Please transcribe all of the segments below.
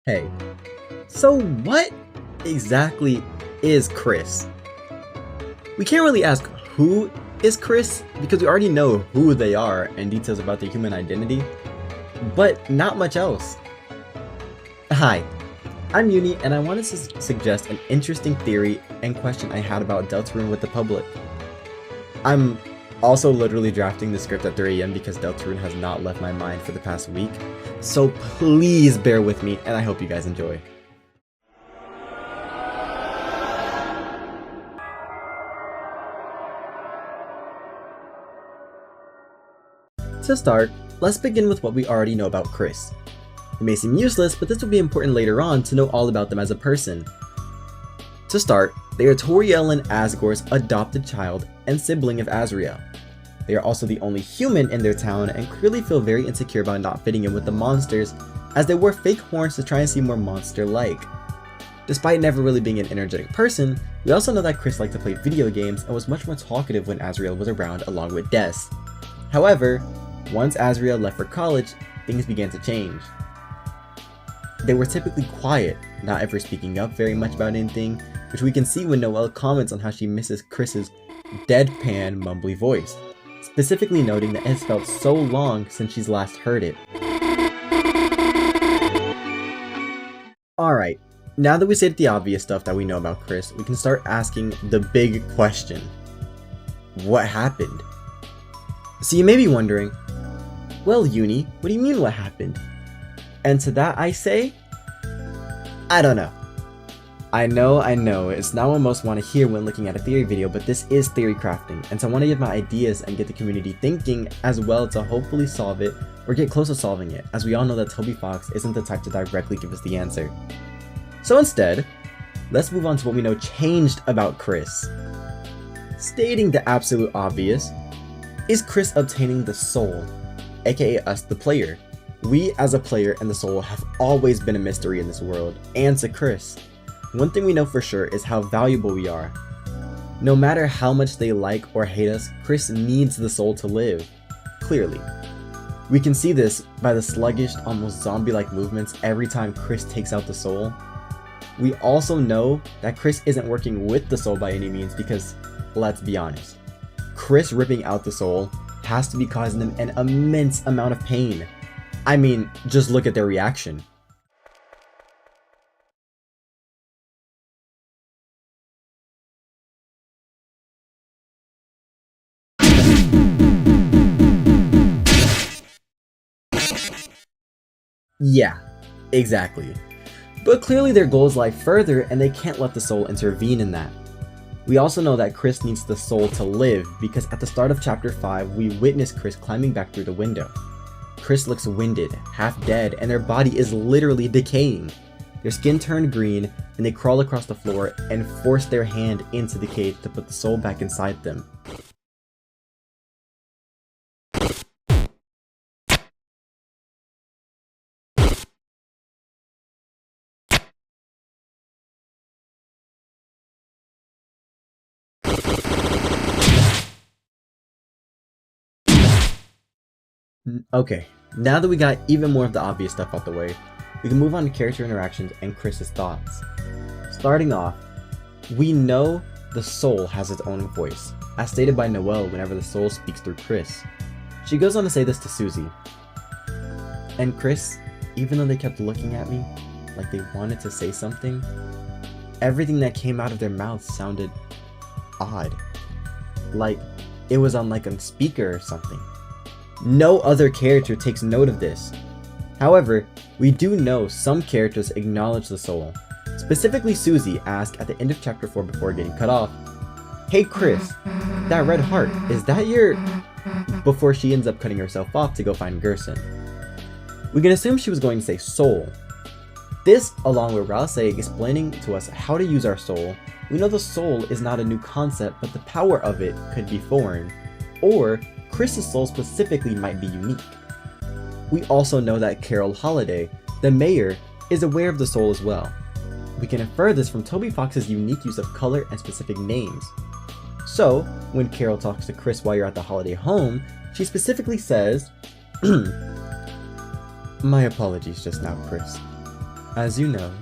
Hey, so what exactly is Kris? We can't really ask who is Kris because we already know who they are and details about their human identity, but not much else. Hi, I'm Uni and I wanted to suggest an interesting theory and question I had about Deltarune with the public. I'm also literally drafting the script at 3 AM because Deltarune has not left my mind for the past week, so please bear with me and I hope you guys enjoy. To start, let's begin with what we already know about Kris. It may seem useless, but this will be important later on to know all about them as a person. To start, they are Toriel and Asgore's adopted child and sibling of Azriel. They are also the only human in their town and clearly feel very insecure about not fitting in with the monsters, as they wore fake horns to try and seem more monster-like. Despite never really being an energetic person, we also know that Kris liked to play video games and was much more talkative when Azriel was around along with Des. However, once Azriel left for college, things began to change. They were typically quiet, not ever speaking up very much about anything, which we can see when Noelle comments on how she misses Kris's deadpan mumbly voice, specifically noting that it's felt so long since she's last heard it. Alright, now that we said the obvious stuff that we know about Kris, we can start asking the big question. What happened? So you may be wondering, well, Uni, what do you mean what happened? And to that I say, I don't know. I know, it's not what most want to hear when looking at a theory video, but this is theory crafting, and so I want to give my ideas and get the community thinking as well to hopefully solve it or get close to solving it, as we all know that Toby Fox isn't the type to directly give us the answer. So instead, let's move on to what we know changed about Kris. Stating the absolute obvious, is Kris obtaining the soul, aka us the player? We as a player and the soul have always been a mystery in this world, and to Kris. One thing we know for sure is how valuable we are. No matter how much they like or hate us, Kris needs the soul to live. Clearly. We can see this by the sluggish, almost zombie-like movements every time Kris takes out the soul. We also know that Kris isn't working with the soul by any means because, let's be honest, Kris ripping out the soul has to be causing them an immense amount of pain. I mean, just look at their reaction. Yeah, exactly. But clearly their goals lie further and they can't let the soul intervene in that. We also know that Kris needs the soul to live because at the start of chapter 5 we witness Kris climbing back through the window. Kris looks winded, half dead, and their body is literally decaying. Their skin turned green and they crawl across the floor and force their hand into the cage to put the soul back inside them. Okay, now that we got even more of the obvious stuff out the way, we can move on to character interactions and Kris's thoughts. Starting off, we know the soul has its own voice, as stated by Noelle whenever the soul speaks through Kris. She goes on to say this to Susie. And Kris, even though they kept looking at me like they wanted to say something, everything that came out of their mouths sounded odd. Like it was on like a speaker or something. No other character takes note of this. However, we do know some characters acknowledge the soul. Specifically Susie asked at the end of chapter 4 before getting cut off, "Hey Kris, that red heart, is that your..." before she ends up cutting herself off to go find Gerson. We can assume she was going to say soul. This, along with Rase explaining to us how to use our soul, we know the soul is not a new concept, but the power of it could be foreign, or Kris's soul specifically might be unique. We also know that Carol Holiday, the mayor, is aware of the soul as well. We can infer this from Toby Fox's unique use of color and specific names. So, when Carol talks to Kris while you're at the Holiday home, she specifically says, "My apologies just now, Kris. As you know,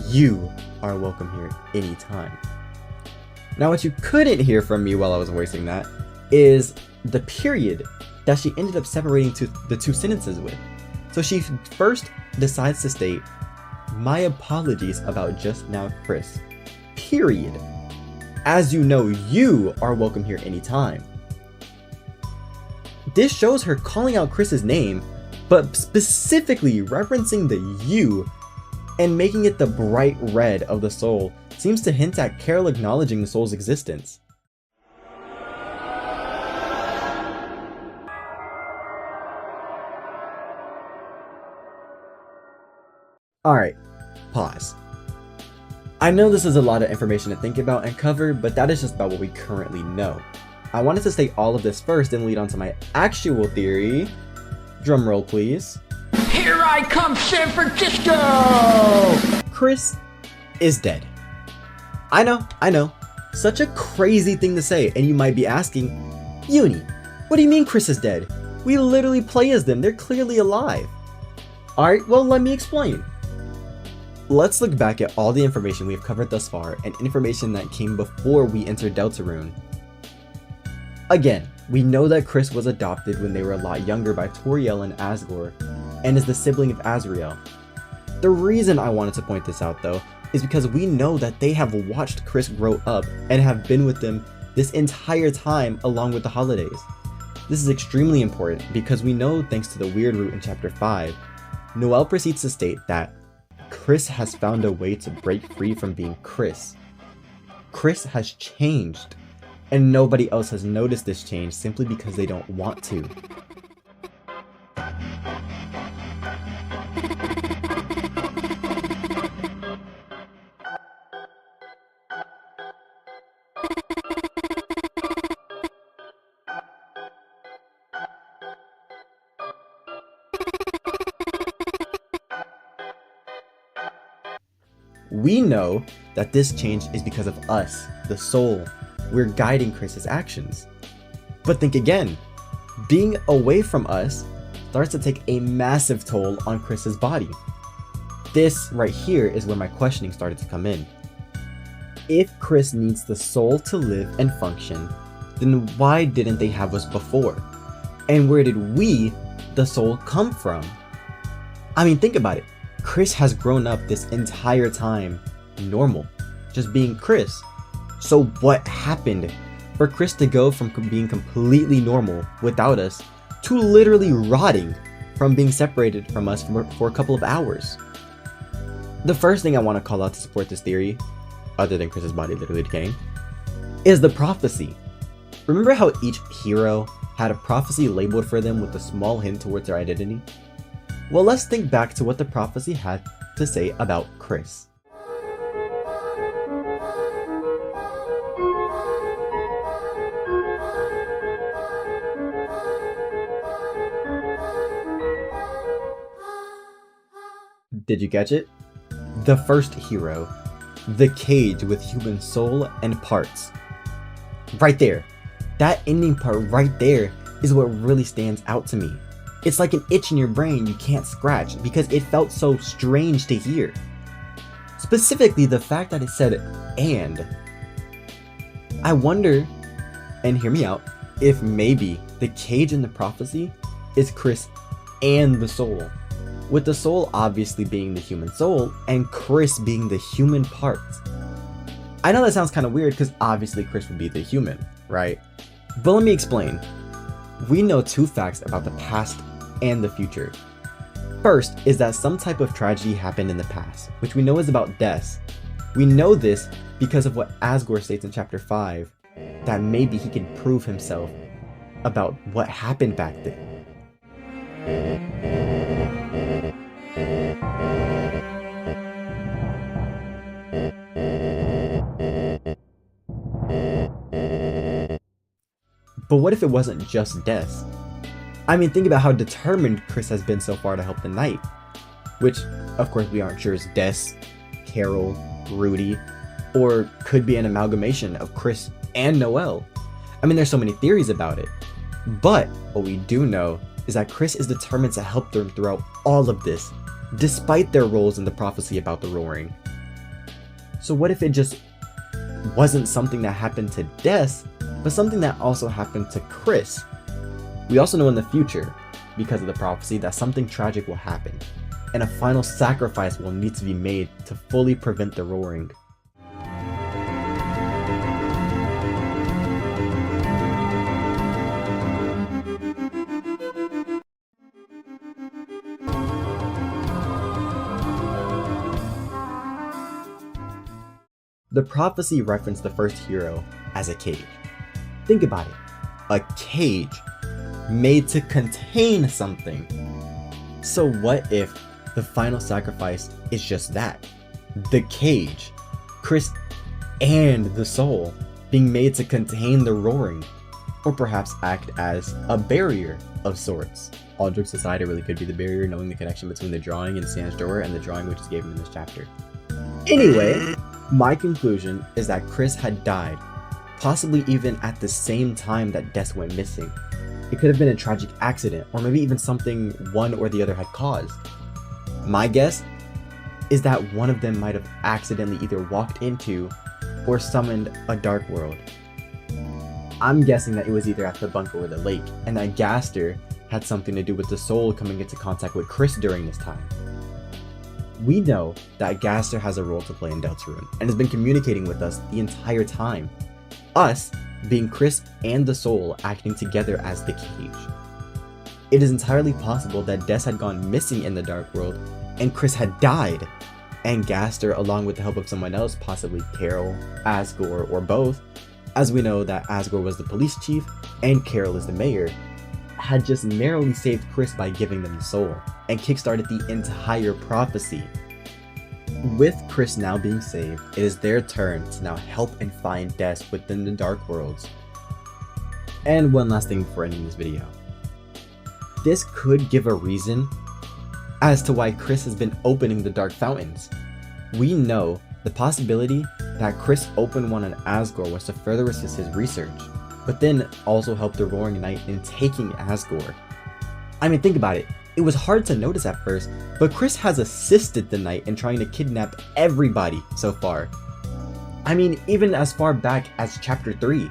you are welcome here anytime. Now what you couldn't hear from me while I was voicing that is the period that she ended up separating the two sentences with. So she first decides to state, "My apologies about just now, Kris. Period. As you know, you are welcome here anytime." This shows her calling out Kris's name, but specifically referencing the you and making it the bright red of the soul seems to hint at Carol acknowledging the soul's existence. Alright, pause. I know this is a lot of information to think about and cover, but that is just about what we currently know. I wanted to state all of this first and lead on to my actual theory. Drumroll please. Here I come, San Francisco! Kris is dead. I know. Such a crazy thing to say, and you might be asking, Uni, what do you mean Kris is dead? We literally play as them, they're clearly alive. Alright, well let me explain. Let's look back at all the information we've covered thus far and information that came before we entered Deltarune. Again, we know that Kris was adopted when they were a lot younger by Toriel and Asgore, and is the sibling of Azrael. The reason I wanted to point this out though, is because we know that they have watched Kris grow up and have been with them this entire time along with the holidays. This is extremely important because we know, thanks to the weird root in chapter 5, Noelle proceeds to state that Kris has found a way to break free from being Kris. Kris has changed, and nobody else has noticed this change simply because they don't want to. We know that this change is because of us, the soul. We're guiding Kris's actions. But think again, being away from us starts to take a massive toll on Kris's body. This right here is where my questioning started to come in. If Kris needs the soul to live and function, then why didn't they have us before? And where did we, the soul, come from? I mean, think about it. Kris has grown up this entire time normal, just being Kris. So what happened for Kris to go from being completely normal without us to literally rotting from being separated from us for a couple of hours? The first thing I want to call out to support this theory, other than Kris's body literally decaying, is the prophecy. Remember how each hero had a prophecy labeled for them with a small hint towards their identity? Well, let's think back to what the prophecy had to say about Kris. Did you catch it? The first hero, the cage with human soul and parts. Right there. That ending part right there is what really stands out to me. It's like an itch in your brain you can't scratch because it felt so strange to hear. Specifically, the fact that it said "and." I wonder, and hear me out, if maybe the cage in the prophecy is Kris and the soul. With the soul obviously being the human soul and Kris being the human parts. I know that sounds kind of weird because obviously Kris would be the human, right? But let me explain. We know two facts about the past and the future. First is that some type of tragedy happened in the past, which we know is about death. We know this because of what Asgore states in chapter 5, that maybe he can prove himself about what happened back then. But what if it wasn't just death? I mean, think about how determined Kris has been so far to help the knight. Which, of course, we aren't sure is Des, Carol, Rudy, or could be an amalgamation of Kris and Noelle. I mean, there's so many theories about it. But what we do know is that Kris is determined to help them throughout all of this, despite their roles in the prophecy about the roaring. So what if it just wasn't something that happened to Des, but something that also happened to Kris? We also know in the future, because of the prophecy, that something tragic will happen, and a final sacrifice will need to be made to fully prevent the roaring. The prophecy referenced the first hero as a cage. Think about it, a cage made to contain something. So what if the final sacrifice is just that? The cage, Kris and the soul being made to contain the roaring, or perhaps act as a barrier of sorts. All jokes aside, it really could be the barrier, knowing the connection between the drawing in Stan's drawer and the drawing we just gave him in this chapter. Anyway, my conclusion is that Kris had died, possibly even at the same time that Des went missing. It could have been a tragic accident, or maybe even something one or the other had caused. My guess is that one of them might have accidentally either walked into or summoned a dark world. I'm guessing that it was either at the bunker or the lake, and that Gaster had something to do with the soul coming into contact with Kris during this time. We know that Gaster has a role to play in Deltarune and has been communicating with us the entire time. Us being Kris and the soul acting together as the cage. It is entirely possible that Des had gone missing in the dark world and Kris had died, and Gaster, along with the help of someone else, possibly Carol, Asgore, or both, as we know that Asgore was the police chief and Carol is the mayor, had just narrowly saved Kris by giving them the soul, and kickstarted the entire prophecy. With Kris now being saved, it is their turn to now help and find Des within the dark worlds. And one last thing before ending this video. This could give a reason as to why Kris has been opening the dark fountains. We know the possibility that Kris opened one on Asgore was to further assist his research, but then also help the Roaring Knight in taking Asgore. I mean, think about it. It was hard to notice at first, but Kris has assisted the Knight in trying to kidnap everybody so far. I mean, even as far back as chapter 3.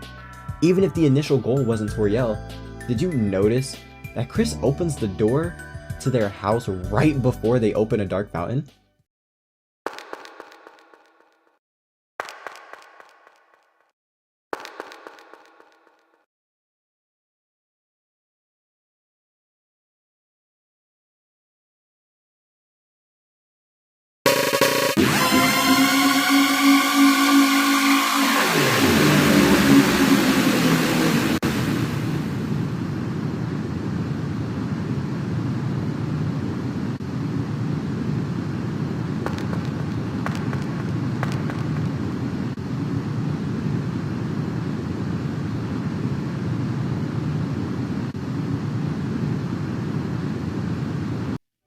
Even if the initial goal wasn't Toriel, did you notice that Kris opens the door to their house right before they open a dark fountain?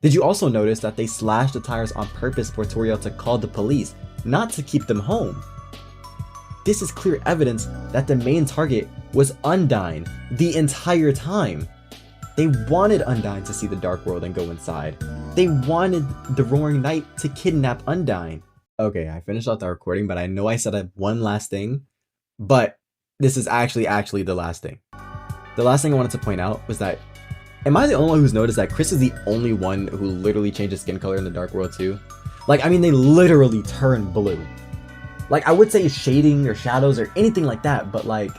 Did you also notice that they slashed the tires on purpose for Toriel to call the police, not to keep them home? This is clear evidence that the main target was Undyne the entire time. They wanted Undyne to see the dark world and go inside. They wanted the Roaring Knight to kidnap Undyne. Okay, I finished off the recording, but I know I said one last thing, but this is actually the last thing. The last thing I wanted to point out was that, am I the only one who's noticed that Kris is the only one who literally changes skin color in the dark world too? Like, I mean, they literally turn blue. Like, I would say shading or shadows or anything like that, but like,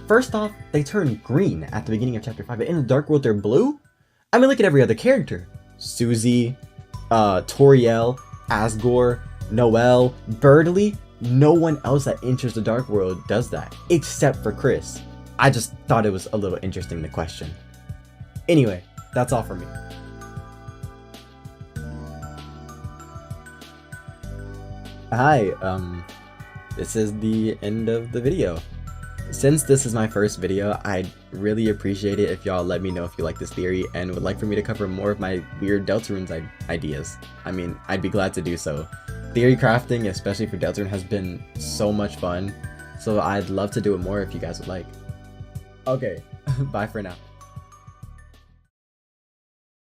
first off, they turn green at the beginning of chapter 5, but in the dark world, they're blue? I mean, look at every other character. Susie, Toriel, Asgore, Noelle, Birdly. No one else that enters the dark world does that, except for Kris. I just thought it was a little interesting to question. Anyway, that's all for me. Hi, this is the end of the video. Since this is my first video, I'd really appreciate it if y'all let me know if you like this theory and would like for me to cover more of my weird Deltarune ideas. I mean, I'd be glad to do so. Theory crafting, especially for Deltarune, has been so much fun, so I'd love to do it more if you guys would like. Okay, bye for now.